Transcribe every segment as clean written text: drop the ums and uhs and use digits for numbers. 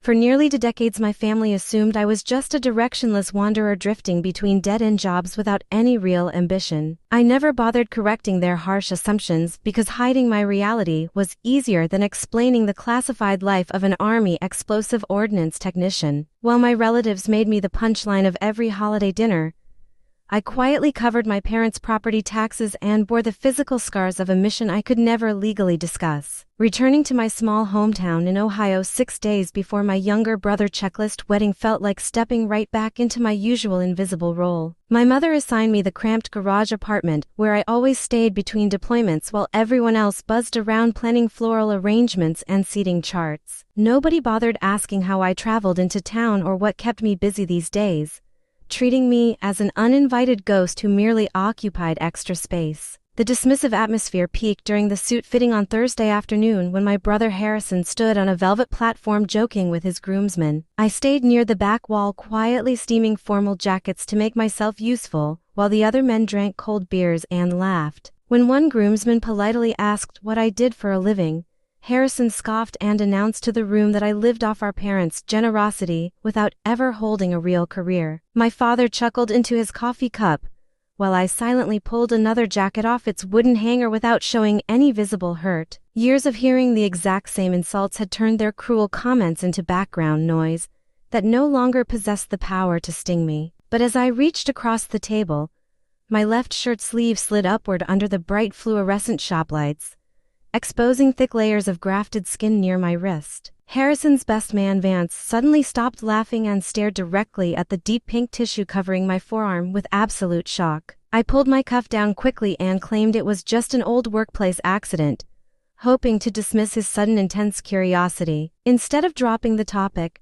For nearly 2 decades my family assumed I was just a directionless wanderer drifting between dead-end jobs without any real ambition. I never bothered correcting their harsh assumptions because hiding my reality was easier than explaining the classified life of an Army explosive ordnance technician. While my relatives made me the punchline of every holiday dinner, I quietly covered my parents' property taxes and bore the physical scars of a mission I could never legally discuss. Returning to my small hometown in Ohio 6 days before my younger brother checklist wedding felt like stepping right back into my usual invisible role. My mother assigned me the cramped garage apartment where I always stayed between deployments while everyone else buzzed around planning floral arrangements and seating charts. Nobody bothered asking how I traveled into town or what kept me busy these days, treating me as an uninvited ghost who merely occupied extra space. The dismissive atmosphere peaked during the suit fitting on Thursday afternoon when my brother Harrison stood on a velvet platform joking with his groomsmen. I stayed near the back wall quietly steaming formal jackets to make myself useful, while the other men drank cold beers and laughed. When one groomsman politely asked what I did for a living, Harrison scoffed and announced to the room that I lived off our parents' generosity without ever holding a real career. My father chuckled into his coffee cup, while I silently pulled another jacket off its wooden hanger without showing any visible hurt. Years of hearing the exact same insults had turned their cruel comments into background noise that no longer possessed the power to sting me. But as I reached across the table, my left shirt sleeve slid upward under the bright fluorescent shop lights, exposing thick layers of grafted skin near my wrist. Harrison's best man Vance suddenly stopped laughing and stared directly at the deep pink tissue covering my forearm with absolute shock. I pulled my cuff down quickly and claimed it was just an old workplace accident, hoping to dismiss his sudden intense curiosity. Instead of dropping the topic,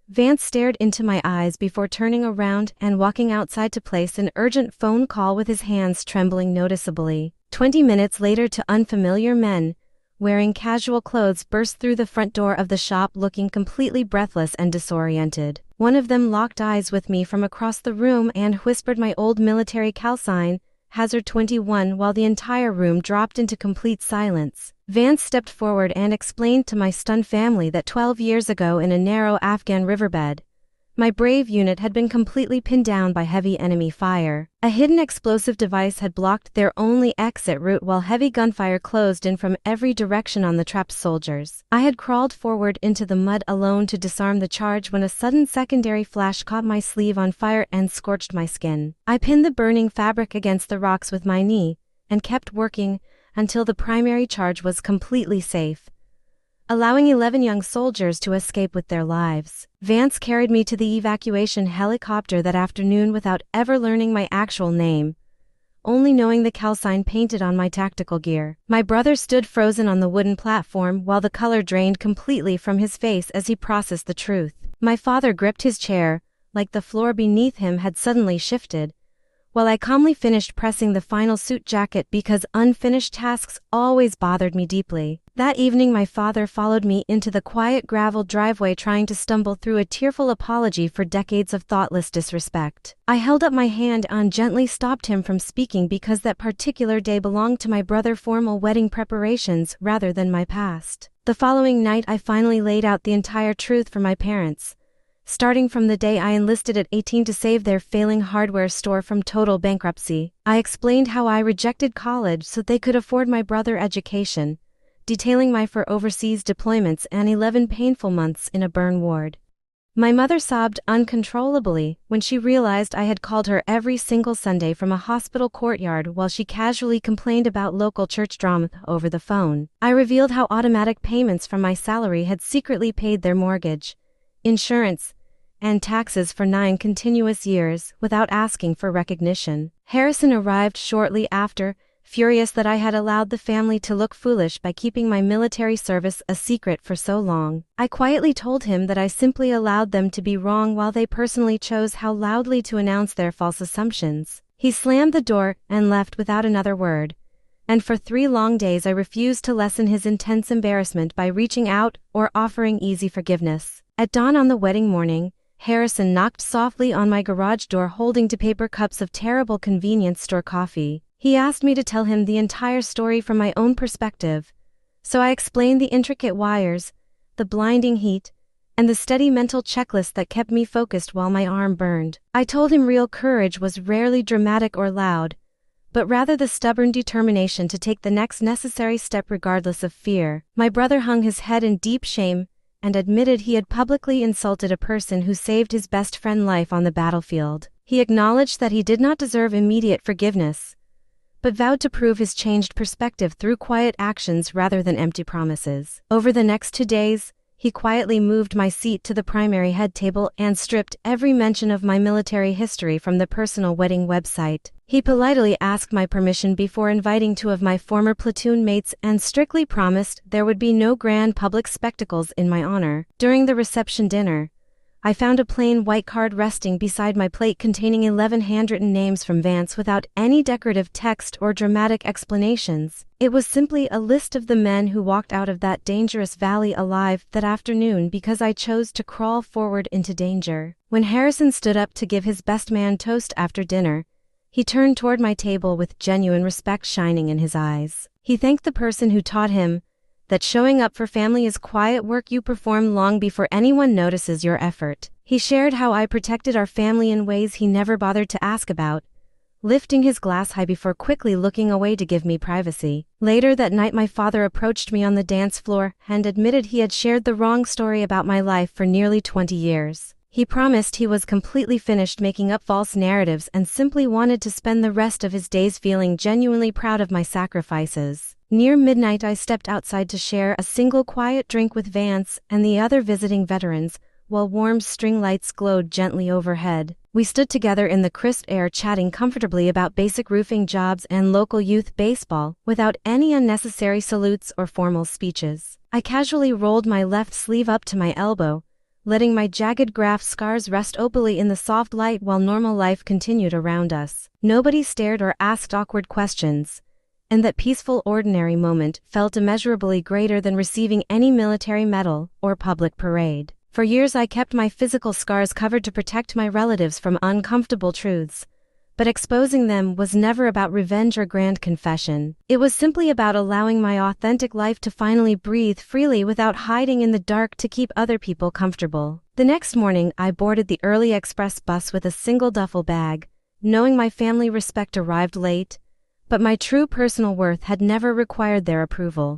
Vance stared into my eyes before turning around and walking outside to place an urgent phone call with his hands trembling noticeably. 20 minutes later, two unfamiliar men, wearing casual clothes, burst through the front door of the shop looking completely breathless and disoriented. One of them locked eyes with me from across the room and whispered my old military call sign, Hazard 21, while the entire room dropped into complete silence. Vance stepped forward and explained to my stunned family that 12 years ago in a narrow Afghan riverbed, my brave unit had been completely pinned down by heavy enemy fire. A hidden explosive device had blocked their only exit route while heavy gunfire closed in from every direction on the trapped soldiers. I had crawled forward into the mud alone to disarm the charge when a sudden secondary flash caught my sleeve on fire and scorched my skin. I pinned the burning fabric against the rocks with my knee and kept working until the primary charge was completely safe, allowing 11 young soldiers to escape with their lives. Vance carried me to the evacuation helicopter that afternoon without ever learning my actual name, only knowing the call sign painted on my tactical gear. My brother stood frozen on the wooden platform while the color drained completely from his face as he processed the truth. My father gripped his chair, like the floor beneath him had suddenly shifted, while I calmly finished pressing the final suit jacket because unfinished tasks always bothered me deeply. That evening my father followed me into the quiet gravel driveway trying to stumble through a tearful apology for decades of thoughtless disrespect. I held up my hand and gently stopped him from speaking because that particular day belonged to my brother's formal wedding preparations rather than my past. The following night I finally laid out the entire truth for my parents, starting from the day I enlisted at 18 to save their failing hardware store from total bankruptcy. I explained how I rejected college so they could afford my brother education, detailing my 4 overseas deployments and 11 painful months in a burn ward. My mother sobbed uncontrollably when she realized I had called her every single Sunday from a hospital courtyard while she casually complained about local church drama over the phone. I revealed how automatic payments from my salary had secretly paid their mortgage, insurance, and taxes for 9 continuous years without asking for recognition. Harrison arrived shortly after, furious that I had allowed the family to look foolish by keeping my military service a secret for so long. I quietly told him that I simply allowed them to be wrong while they personally chose how loudly to announce their false assumptions. He slammed the door and left without another word, and for 3 long days I refused to lessen his intense embarrassment by reaching out or offering easy forgiveness. At dawn on the wedding morning, Harrison knocked softly on my garage door holding 2 paper cups of terrible convenience store coffee. He asked me to tell him the entire story from my own perspective, so I explained the intricate wires, the blinding heat, and the steady mental checklist that kept me focused while my arm burned. I told him real courage was rarely dramatic or loud, but rather the stubborn determination to take the next necessary step regardless of fear. My brother hung his head in deep shame and admitted he had publicly insulted a person who saved his best friend's life on the battlefield. He acknowledged that he did not deserve immediate forgiveness, but vowed to prove his changed perspective through quiet actions rather than empty promises. Over the next 2 days, he quietly moved my seat to the primary head table and stripped every mention of my military history from the personal wedding website. He politely asked my permission before inviting 2 of my former platoon mates and strictly promised there would be no grand public spectacles in my honor. During the reception dinner, I found a plain white card resting beside my plate containing 11 handwritten names from Vance without any decorative text or dramatic explanations. It was simply a list of the men who walked out of that dangerous valley alive that afternoon because I chose to crawl forward into danger. When Harrison stood up to give his best man toast after dinner, he turned toward my table with genuine respect shining in his eyes. He thanked the person who taught him that showing up for family is quiet work you perform long before anyone notices your effort. He shared how I protected our family in ways he never bothered to ask about, lifting his glass high before quickly looking away to give me privacy. Later that night my father approached me on the dance floor and admitted he had shared the wrong story about my life for nearly 20 years. He promised he was completely finished making up false narratives and simply wanted to spend the rest of his days feeling genuinely proud of my sacrifices. Near midnight I stepped outside to share a single quiet drink with Vance and the other visiting veterans, while warm string lights glowed gently overhead. We stood together in the crisp air chatting comfortably about basic roofing jobs and local youth baseball, without any unnecessary salutes or formal speeches. I casually rolled my left sleeve up to my elbow, letting my jagged graft scars rest opally in the soft light while normal life continued around us. Nobody stared or asked awkward questions, and that peaceful ordinary moment felt immeasurably greater than receiving any military medal or public parade. For years I kept my physical scars covered to protect my relatives from uncomfortable truths, but exposing them was never about revenge or grand confession. It was simply about allowing my authentic life to finally breathe freely without hiding in the dark to keep other people comfortable. The next morning I boarded the early express bus with a single duffel bag, knowing my family respect arrived late, but my true personal worth had never required their approval.